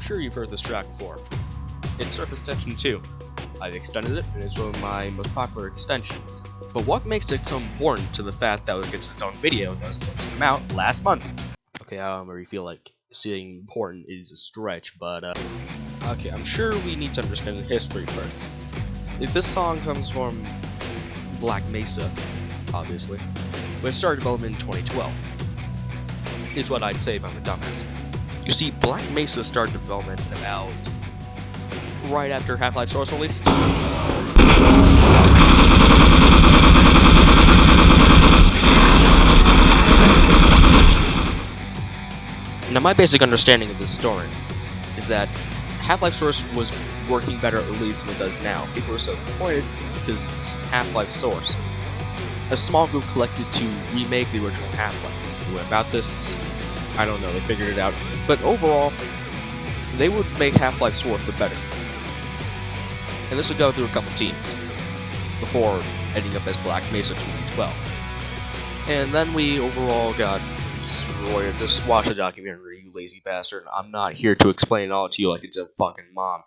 sure you've heard this track before. It's Surface Tension 2. I've extended it, and it's one of my most popular extensions. But what makes it so important to the fact that it gets its own video that was supposed to come out last month? Okay, I don't really feel like saying important is a stretch, but okay, I'm sure we need to understand the history first. If this song comes from Black Mesa, obviously, but it started development in 2012, is what I'd say if I'm a dumbass. You see, Black Mesa started development about right after Half-Life Source release. Now, my basic understanding of this story is that Half-Life Source was working better at least than it does now. People were so disappointed because it's Half-Life Source. A small group collected to remake the original Half-Life. Who went about this? I don't know, they figured it out. But overall, they would make Half-Life Source the better. And this would go through a couple teams before ending up as Black Mesa 2012. And then we overall got destroyed. Just watch the documentary, you lazy bastard. I'm not here to explain it all to you like it's a fucking mom.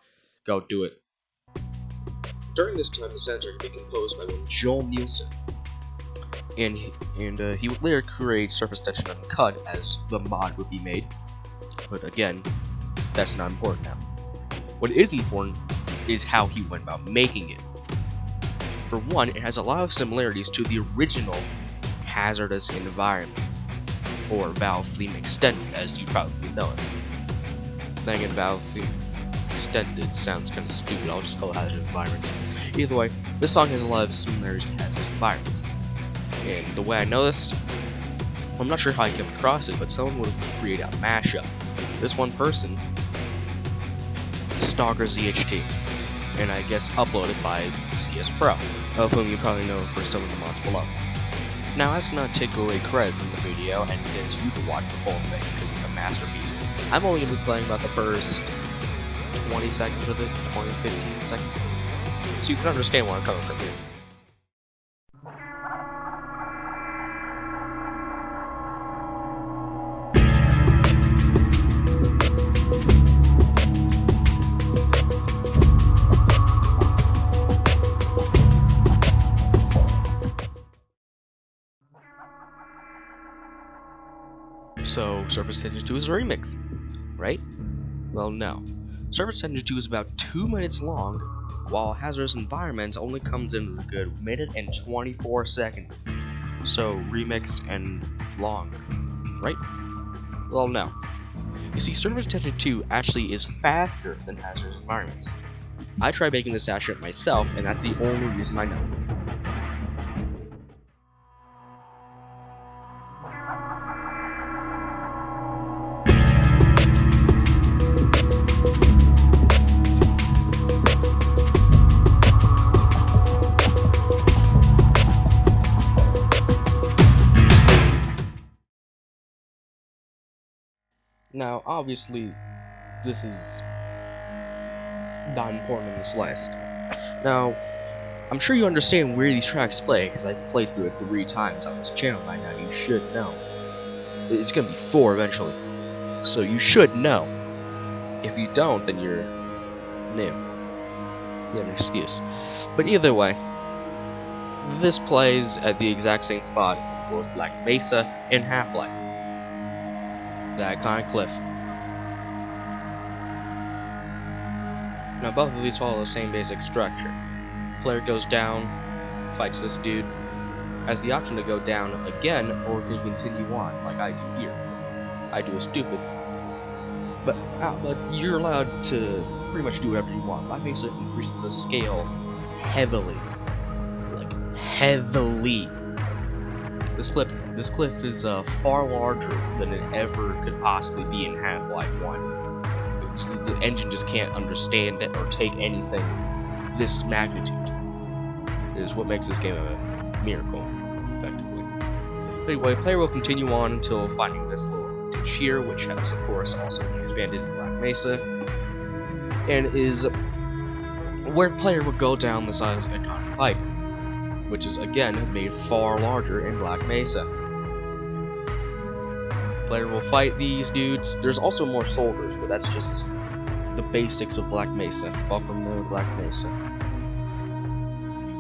Go do it. During this time, the soundtrack would be composed by one Joel Nielson. And he would later create Surface Tension Uncut as the mod would be made. But again, that's not important now. What is important is how he went about making it. For one, it has a lot of similarities to the original Hazardous Environments, or Valve Theme Extended, as you probably know it. Then again, Valve Theme Extended sounds kind of stupid, I'll just call it Hazardous Environments. Either way, this song has a lot of similarities to Hazardous Environments. And the way I know this, I'm not sure how I came across it, but someone would create a mashup. This one person, Stalker ZHT, and I guess uploaded by CS Pro, of whom you probably know for some of the mods below. Now, that's not to take away credit from the video and get you to watch the whole thing, because it's a masterpiece. I'm only going to be playing about the first 20 seconds of it, 20, 15 seconds, so you can understand where I'm coming from here. So, Surface Tension 2 is a remix, right? Well, no. Surface Tension 2 is about 2 minutes long, while Hazardous Environments only comes in a good minute and 24 seconds. So, remix and long, right? Well, no. You see, Surface Tension 2 actually is faster than Hazardous Environments. I tried making this asset myself, and that's the only reason I know. Now, obviously, this is not important in this list. Now, I'm sure you understand where these tracks play, because I've played through it 3 times on this channel by now. You should know. It's gonna be 4 eventually, so you should know. If you don't, then you're new. You have an excuse. But either way, this plays at the exact same spot for both Black Mesa and Half-Life. That kind of cliff. Now both of these follow the same basic structure. Player goes down, fights this dude, has the option to go down again, or can continue on, like I do here. I do a stupid. But you're allowed to pretty much do whatever you want. Black Mesa increases the scale heavily. Like, heavily. This cliff is far larger than it ever could possibly be in Half-Life 1. The engine just can't understand it or take anything this magnitude. It is what makes this game a miracle, effectively. But anyway, player will continue on until finding this little ditch here, which has, of course, also been expanded in Black Mesa, and is where player will go down this iconic pipe, which is again made far larger in Black Mesa. Player will fight these dudes. There's also more soldiers, but that's just the basics of Black Mesa. Welcome to Black Mesa.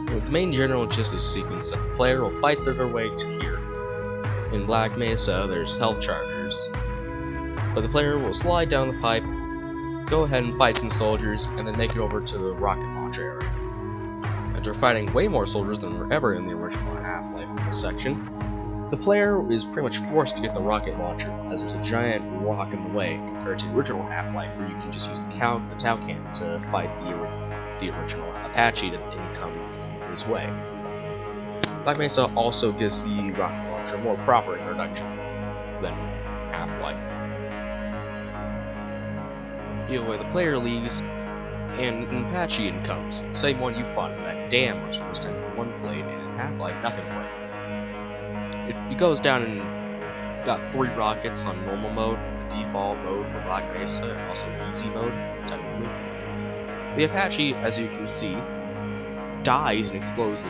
The main general gist of the sequence that the player will fight their way to here. In Black Mesa, there's health chargers, but the player will slide down the pipe, go ahead and fight some soldiers, and then make it over to the rocket launcher area. After fighting way more soldiers than were ever in the original Half-Life section, the player is pretty much forced to get the rocket launcher, as there's a giant rock in the way compared to the original Half-Life, where you can just use the Tau cannon to fight the original Apache that comes his way. Black Mesa also gives the rocket launcher a more proper introduction than Half-Life. Either way, the player leaves, and an Apache comes, the same one you fought in that dam where Super Extension 1 played, and in Half-Life nothing played. It goes down and got 3 rockets on normal mode, the default mode for Black Mesa, and also easy mode, technically. The Apache, as you can see, dies and explodes the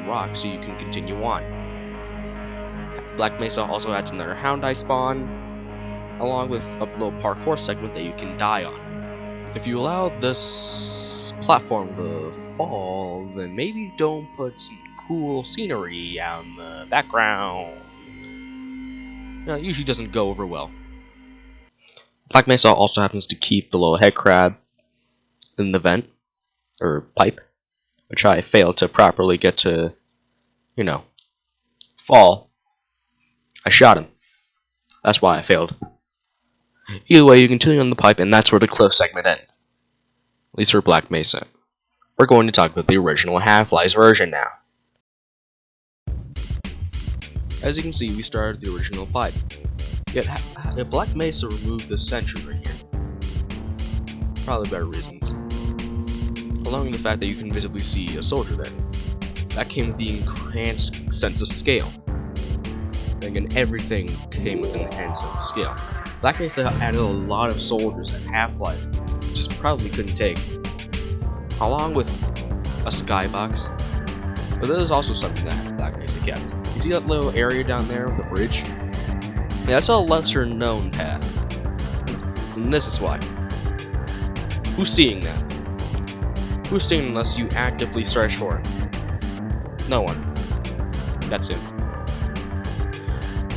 rock so you can continue on. Black Mesa also adds another Hound Eye spawn, along with a little parkour segment that you can die on. If you allow this platform to fall, then maybe don't put some cool scenery out in the background. No, it usually doesn't go over well. Black Mesa also happens to keep the little head crab in the vent, or pipe, which I failed to properly get to, fall. I shot him. That's why I failed. Either way, you continue on the pipe, and that's where the cliff segment ends. At least for Black Mesa. We're going to talk about the original Half-Life version now. As you can see, we started the original pipe. Yet Black Mesa removed this sentry right here. Probably better reasons. Along with the fact that you can visibly see a soldier there. That came with the enhanced sense of scale. Again, everything came with an enhanced sense of scale. Black Mesa added a lot of soldiers that Half-Life just probably couldn't take. Along with a skybox. But this is also something that Black Mesa kept. You see that little area down there with the bridge? Yeah, that's a lesser known path. And this is why. Who's seeing that? Who's seeing unless you actively search for it? No one. That's it.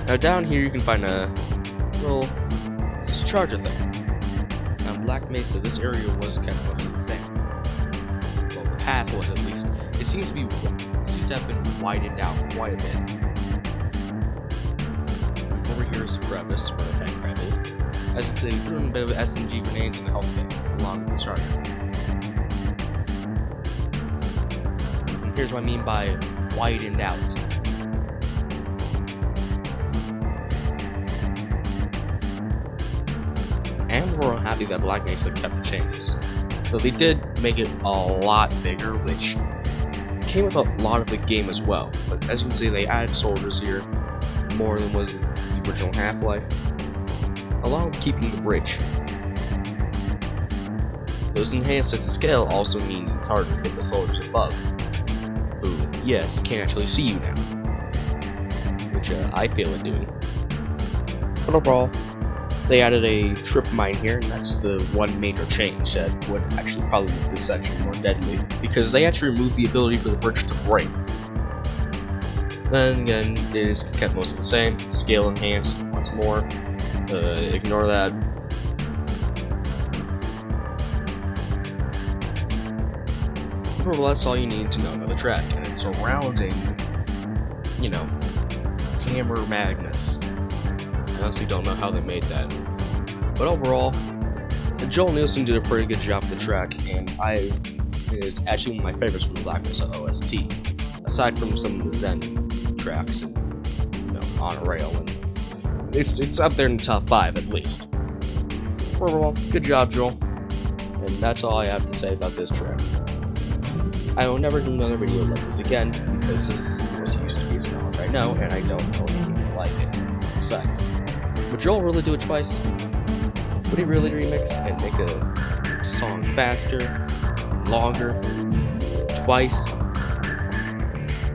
Now down here you can find a little charger thing. Now in Black Mesa, this area was kept mostly the same. Well, the path was at least. It seems to have been widened out quite a bit. Over here is the crevice where the head crab is. As you can see, we threw in a bit of SMG grenades in the health kit, along with the charger. And here's what I mean by widened out. And we're happy that Black Mesa kept the changes. So they did make it a lot bigger, which came with a lot of the game as well. But as you can see, they added soldiers here, more than was the original Half-Life, along with keeping the bridge. Those enhanced sense of scale also means it's harder to hit the soldiers above, who, yes, can actually see you now, which I feel it doing. But overall, they added a trip mine here, and that's the one major change that would actually probably make this section more deadly, because they actually removed the ability for the bridge to break. Then again, it is kept most of the same, scale enhanced once more, ignore that. Overall, that's all you need to know about the track, and its surrounding, Hammer Magnus. I honestly don't know how they made that. But overall, Joel Nielson did a pretty good job with the track, and it's actually one of my favorites from the Black Mesa OST. Aside from some of the Zen tracks and, On a Rail, and it's up there in the top 5 at least. Overall, good job, Joel. And that's all I have to say about this track. I will never do another video like this again, because this is the most used piece of knowledge I know, and I don't know if people like it. Besides, would Joel really do it twice? Would he really remix and make a song faster, longer, twice?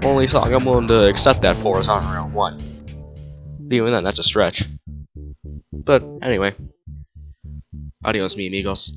Only song I'm willing to accept that for is On Round 1. But even then, that's a stretch. But anyway, adios, mi amigos.